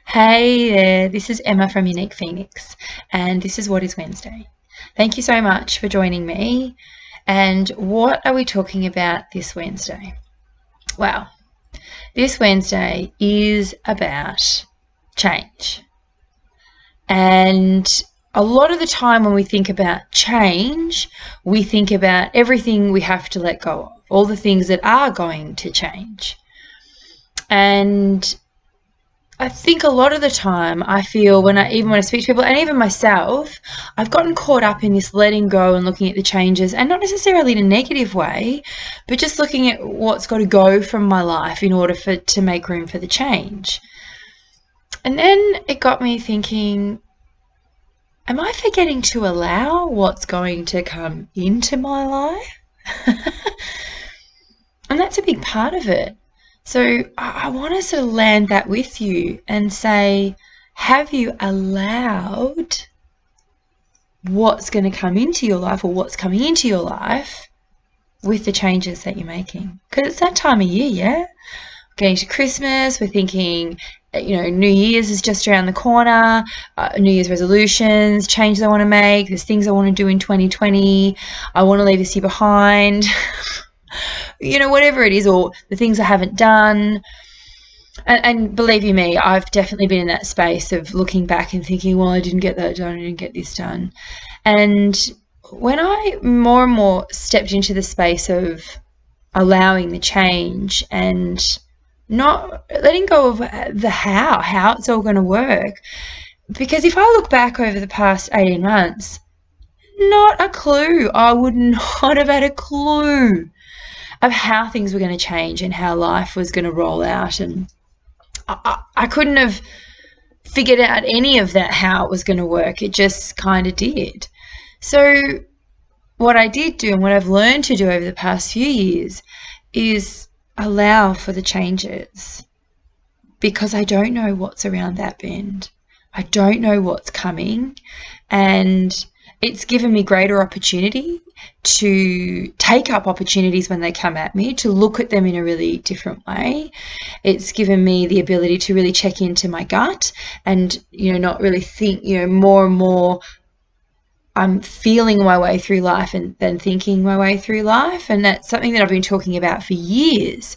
Hey there, this is Emma from Unique Phoenix, and this is What is Wednesday. Thank you so much for joining me. And what are we talking about this Wednesday? Well, this Wednesday is about change. And a lot of the time when we think about change, we think about everything we have to let go of, all the things that are going to change. And I think a lot of the time I feel when I speak to people and even myself, I've gotten caught up in this letting go and looking at the changes, and not necessarily in a negative way, but just looking at what's got to go from my life in order to make room for the change. And then it got me thinking, am I forgetting to allow what's going to come into my life? And that's a big part of it. So I want to sort of land that with you and say, have you allowed what's going to come into your life or what's coming into your life with the changes that you're making? Because it's that time of year, yeah? Getting to Christmas, we're thinking, New Year's is just around the corner, New Year's resolutions, changes I want to make, there's things I want to do in 2020, I want to leave this year behind. Whatever it is, or the things I haven't done. And believe you me, I've definitely been in that space of looking back and thinking, well, I didn't get that done, I didn't get this done. And when I more and more stepped into the space of allowing the change and not letting go of the how it's all going to work, because if I look back over the past 18 months, not a clue. I would not have had a clue of how things were going to change and how life was going to roll out. And I couldn't have figured out any of that, how it was going to work. It just kind of did. So what I did do and what I've learned to do over the past few years is allow for the changes, because I don't know what's around that bend. I don't know what's coming, and it's given me greater opportunity to take up opportunities when they come at me, to look at them in a really different way. It's given me the ability to really check into my gut and, not really think, more and more I'm feeling my way through life and then thinking my way through life. And that's something that I've been talking about for years,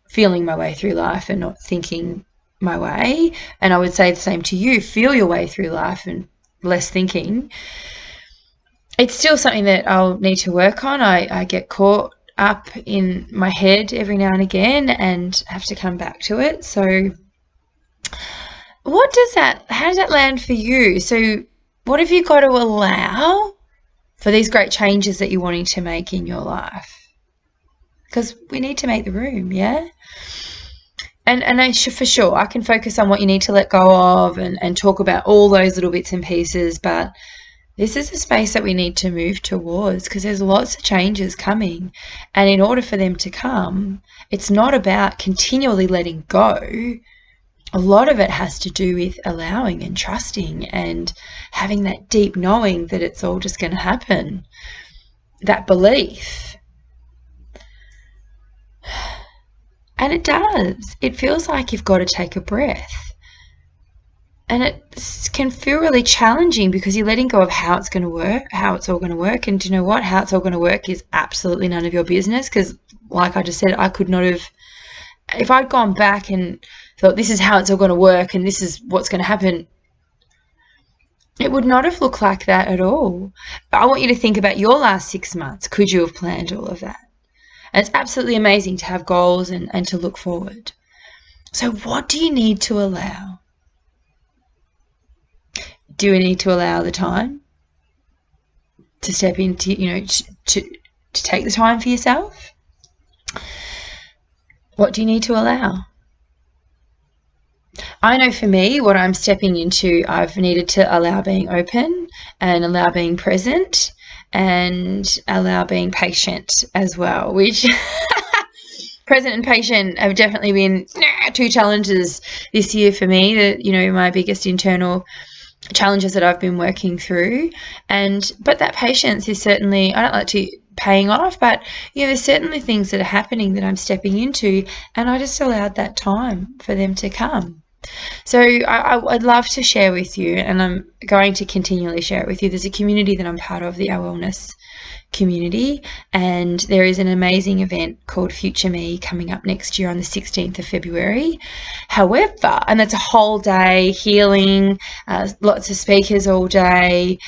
feeling my way through life and not thinking my way. And I would say the same to you, feel your way through life and less thinking. It's still something that I'll need to work on. I get caught up in my head every now and again and have to come back to it. So how does that land for you? So what have you got to allow for these great changes that you're wanting to make in your life? Because we need to make the room, yeah? And for sure, I can focus on what you need to let go of and talk about all those little bits and pieces, but this is a space that we need to move towards, because there's lots of changes coming. And in order for them to come, it's not about continually letting go. A lot of it has to do with allowing and trusting and having that deep knowing that it's all just going to happen. That belief. And it does. It feels like you've got to take a breath. And it can feel really challenging because you're letting go of how it's going to work, how it's all going to work. And do you know what? How it's all going to work is absolutely none of your business, because like I just said, I could not have, if I'd gone back and thought this is how it's all going to work and this is what's going to happen, it would not have looked like that at all. But I want you to think about your last 6 months. Could you have planned all of that? And it's absolutely amazing to have goals and to look forward. So what do you need to allow? Do we need to allow the time to step into, to take the time for yourself? What do you need to allow? I know for me, what I'm stepping into, I've needed to allow being open and allow being present and allow being patient as well, which present and patient have definitely been two challenges this year for me, that, my biggest internal challenges that I've been working through. But that patience is certainly, I don't like to paying off, but there's certainly things that are happening that I'm stepping into, and I just allowed that time for them to come. So I'd love to share with you, and I'm going to continually share it with you. There's a community that I'm part of, the Our Wellness community, and there is an amazing event called Future Me coming up next year on the 16th of February. However, and that's a whole day healing, lots of speakers all day,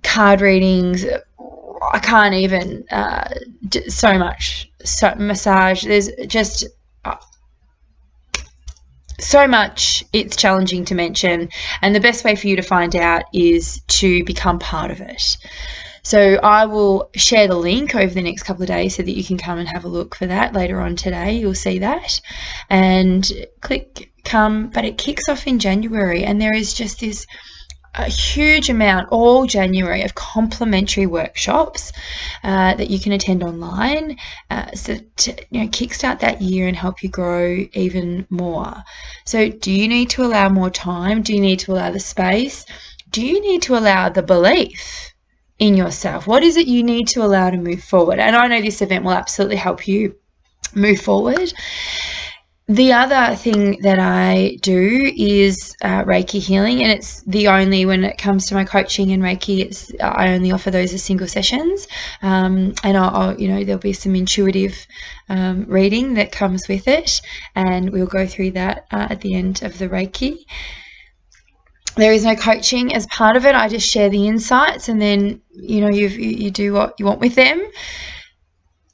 card readings. I can't even, so much, massage. There's just so much, it's challenging to mention, and the best way for you to find out is to become part of it. So I will share the link over the next couple of days so that you can come and have a look for that later on today. You'll see that and click come, but it kicks off in January, and there is just this a huge amount all January of complimentary workshops that you can attend online, so to kickstart that year and help you grow even more. So do you need to allow more time? Do you need to allow the space? Do you need to allow the belief in yourself? What is it you need to allow to move forward? And I know this event will absolutely help you move forward. The other thing that I do is Reiki healing, and it's the only, when it comes to my coaching and Reiki, I only offer those as single sessions, and I'll there'll be some intuitive reading that comes with it, and we'll go through that at the end of the Reiki. There is no coaching as part of it. I just share the insights, and then you do what you want with them.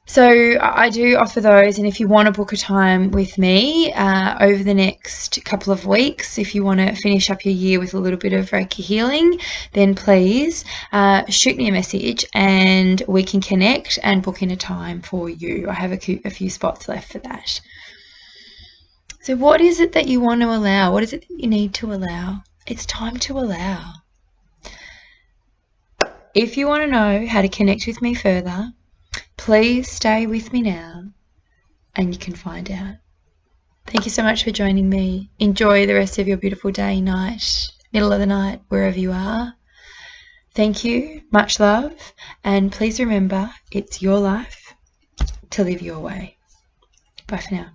So I do offer those, and if you want to book a time with me over the next couple of weeks, if you want to finish up your year with a little bit of Reiki healing, then please shoot me a message and we can connect and book in a time for you. I have a few spots left for that. So what is it that you want to allow? What is it that you need to allow? It's time to allow. If you want to know how to connect with me further, please stay with me now and you can find out. Thank you so much for joining me. Enjoy the rest of your beautiful day, night, middle of the night, wherever you are. Thank you, much love, and please remember, it's your life to live your way. Bye for now.